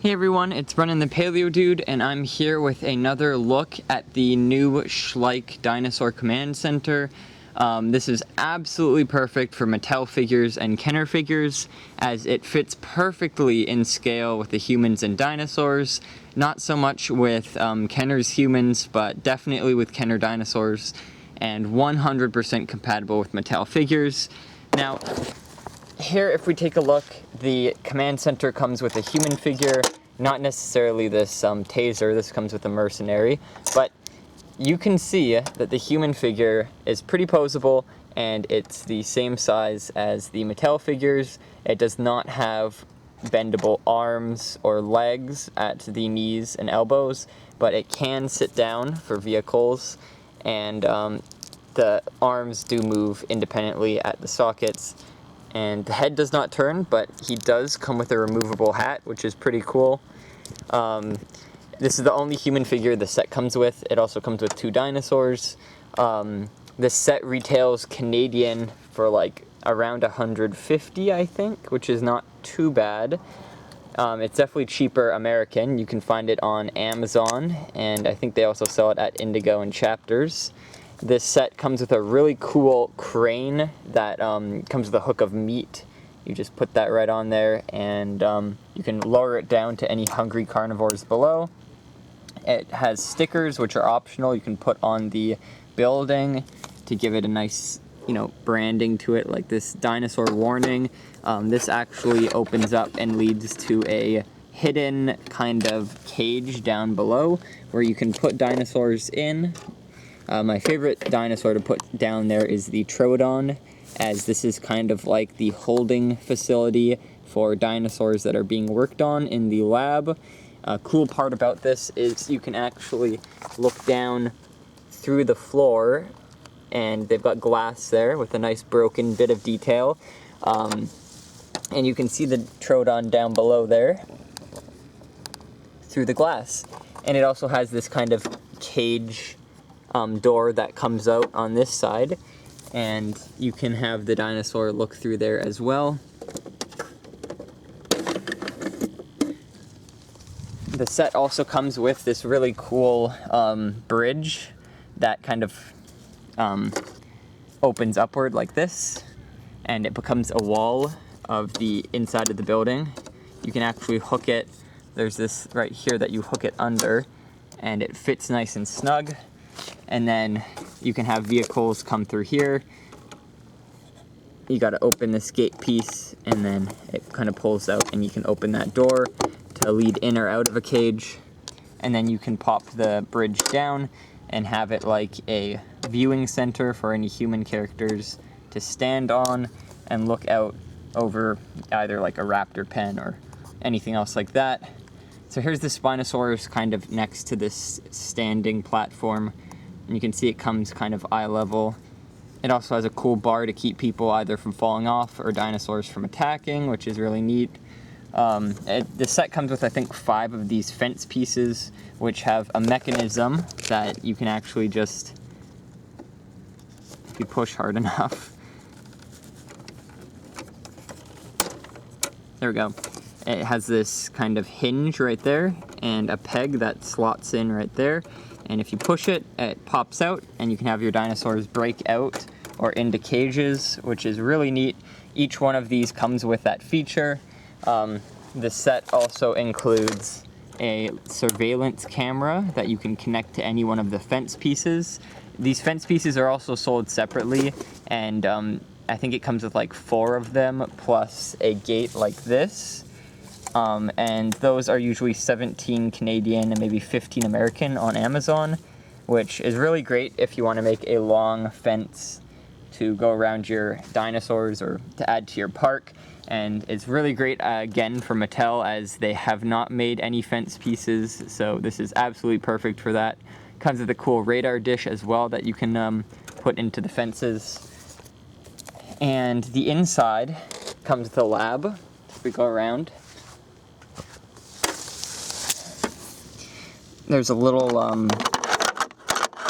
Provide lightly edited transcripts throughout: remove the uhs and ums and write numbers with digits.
Hey everyone, it's Brennan the Paleo Dude, and I'm here with another look at the new Schleich Dinosaur Command Center. This is absolutely perfect for Mattel figures and Kenner figures, as it fits perfectly in scale with the humans and dinosaurs. Not so much with Kenner's humans, but definitely with Kenner dinosaurs, and 100% compatible with Mattel figures. Now, here, if we take a look, the command center comes with a human figure, not necessarily this taser. This comes with a mercenary, but you can see that the human figure is pretty posable, and it's the same size as the Mattel figures. It does not have bendable arms or legs at the knees and elbows, but it can sit down for vehicles, and the arms do move independently at the sockets. And the head does not turn, but he does come with a removable hat, which is pretty cool. This is the only human figure the set comes with. It also comes with 2 dinosaurs. This set retails Canadian for like around $150, I think, which is not too bad. It's definitely cheaper American. You can find it on Amazon, and I think they also sell it at Indigo and Chapters. This set comes with a really cool crane that comes with a hook of meat. You just put that right on there, and you can lower it down to any hungry carnivores below. It has stickers, which are optional. You can put on the building to give it a nice, branding to it, like this dinosaur warning. This actually opens up and leads to a hidden kind of cage down below where you can put dinosaurs in. My favorite dinosaur to put down there is the Trodon, as this is kind of like the holding facility for dinosaurs that are being worked on in the lab. A cool part about this is you can actually look down through the floor, and they've got glass there with a nice broken bit of detail. And you can see the Trodon down below there through the glass. And it also has this kind of cage door that comes out on this side, and you can have the dinosaur look through there as well. The set also comes with this really cool bridge that kind of opens upward like this, and it becomes a wall of the inside of the building. You can actually hook it. There's this right here that you hook it under, and it fits nice and snug. And then you can have vehicles come through here. You got to open this gate piece, and then it kind of pulls out, and you can open that door to lead in or out of a cage. And then you can pop the bridge down and have it like a viewing center for any human characters to stand on and look out over either like a raptor pen or anything else like that. So here's the Spinosaurus kind of next to this standing platform. And you can see it comes kind of eye level. It also has a cool bar to keep people either from falling off or dinosaurs from attacking, which is really neat. The set comes with, I think, 5 of these fence pieces, which have a mechanism that you can actually just, if you push hard enough. There we go. It has this kind of hinge right there and a peg that slots in right there. And if you push it, it pops out, and you can have your dinosaurs break out or into cages, which is really neat. Each one of these comes with that feature. The set also includes a surveillance camera that you can connect to any one of the fence pieces. These fence pieces are also sold separately, and I think it comes with like 4 of them, plus a gate like this. And those are usually 17 Canadian and maybe 15 American on Amazon, which is really great if you want to make a long fence to go around your dinosaurs or to add to your park. And it's really great, again, for Mattel, as they have not made any fence pieces, so this is absolutely perfect for that. Comes with a cool radar dish as well that you can put into the fences. And the inside comes with a lab. If we go around, there's a little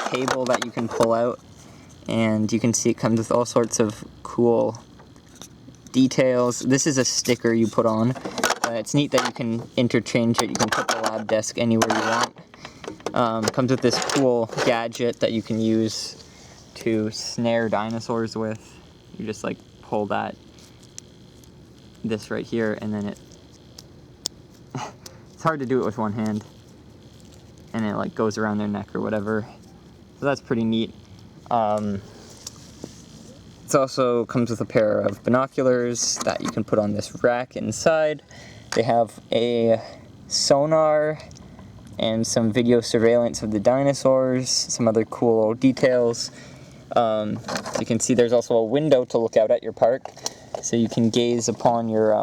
cable that you can pull out, and you can see it comes with all sorts of cool details. This is a sticker you put on, it's neat that you can interchange it. You can put the lab desk anywhere you want. It comes with this cool gadget that you can use to snare dinosaurs with. You just like pull this right here, and then it's hard to do it with one hand, and it like goes around their neck or whatever. So that's pretty neat. It also comes with a pair of binoculars that you can put on this rack inside. They have a sonar and some video surveillance of the dinosaurs, some other cool details. You can see there's also a window to look out at your park, so you can gaze upon your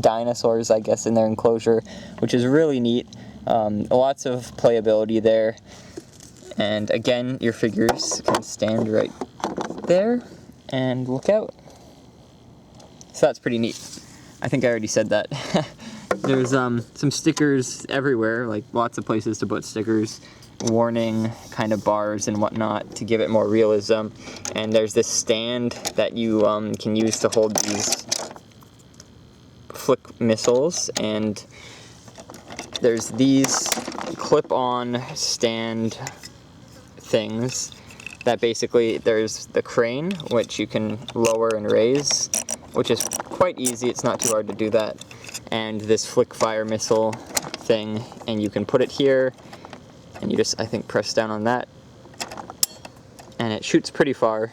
dinosaurs, I guess, in their enclosure, which is really neat. Lots of playability there. And again, your figures can stand right there and look out. So that's pretty neat. I think I already said that. There's some stickers everywhere, like lots of places to put stickers, warning kind of bars and whatnot to give it more realism. And there's this stand that you can use to hold these flick missiles, and there's these clip-on stand things that basically, there's the crane, which you can lower and raise, which is quite easy. It's not too hard to do that. And this flick fire missile thing, and you can put it here, and you just, I think, press down on that, and it shoots pretty far.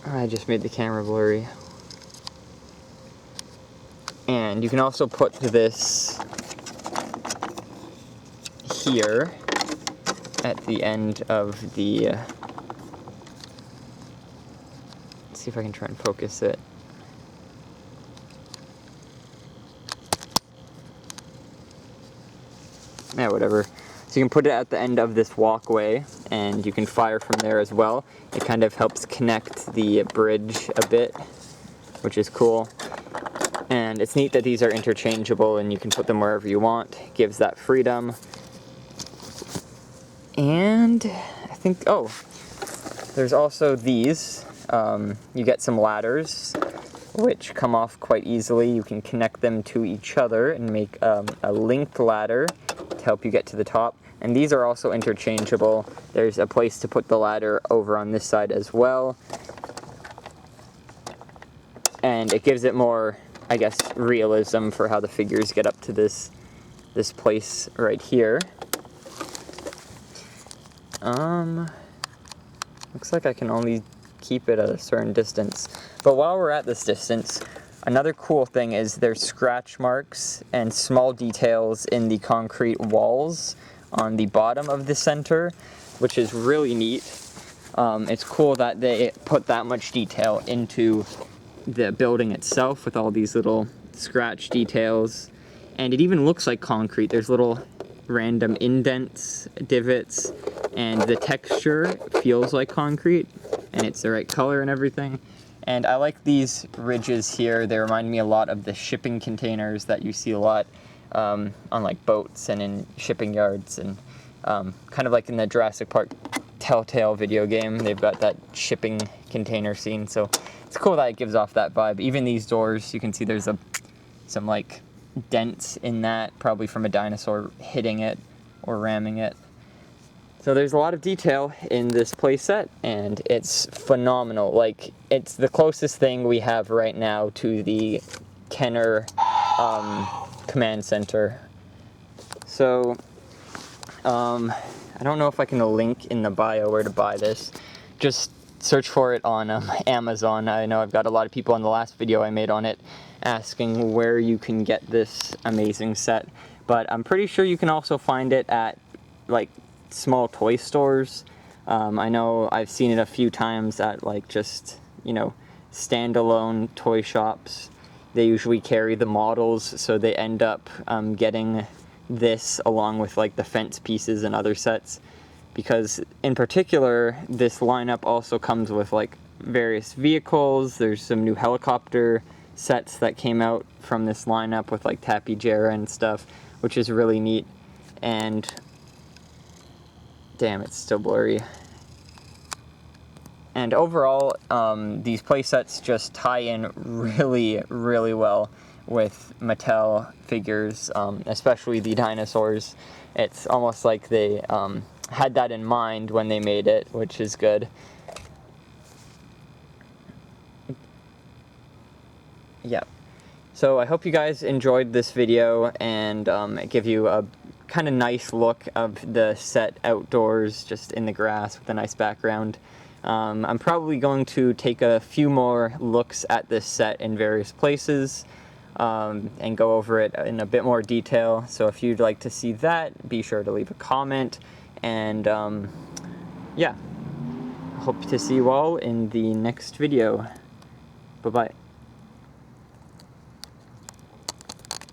I just made the camera blurry. And you can also put this here at the end of the, let's see if I can try and focus it. Yeah, whatever. So you can put it at the end of this walkway, and you can fire from there as well. It kind of helps connect the bridge a bit, which is cool. And it's neat that these are interchangeable and you can put them wherever you want. It gives that freedom. And I think, oh, there's also these. You get some ladders, which come off quite easily. You can connect them to each other and make a linked ladder to help you get to the top. And these are also interchangeable. There's a place to put the ladder over on this side as well. And it gives it more, I guess, realism for how the figures get up to this place right here. Looks like I can only keep it at a certain distance. But while we're at this distance, another cool thing is there's scratch marks and small details in the concrete walls on the bottom of the center, which is really neat. It's cool that they put that much detail into the building itself with all these little scratch details, and it even looks like concrete. There's little random indents, divots, and the texture feels like concrete, and it's the right color and everything. And I like these ridges here. They remind me a lot of the shipping containers that you see a lot on like boats and in shipping yards, and kind of like in the Jurassic Park Telltale video game, they've got that shipping container scene. So it's cool that it gives off that vibe. Even these doors, you can see there's some like dents in that, probably from a dinosaur hitting it or ramming it. So there's a lot of detail in this playset, and it's phenomenal. Like, it's the closest thing we have right now to the Kenner command center. So, I don't know if I can link in the bio where to buy this. Just search for it on Amazon. I know I've got a lot of people on the last video I made on it asking where you can get this amazing set. But I'm pretty sure you can also find it at, like, small toy stores. I know I've seen it a few times at like just, you know, standalone toy shops. They usually carry the models, so they end up getting this along with like the fence pieces and other sets, because in particular this lineup also comes with like various vehicles. There's some new helicopter sets that came out from this lineup with like Tappy Jarrah and stuff, which is really neat. And damn, it's still blurry. And overall, these playsets just tie in really, really well with Mattel figures, especially the dinosaurs. It's almost like they had that in mind when they made it, which is good. Yeah. So I hope you guys enjoyed this video and give you a kind of nice look of the set outdoors, just in the grass with a nice background. I'm probably going to take a few more looks at this set in various places and go over it in a bit more detail. So if you'd like to see that, be sure to leave a comment. And yeah, hope to see you all in the next video. Bye-bye.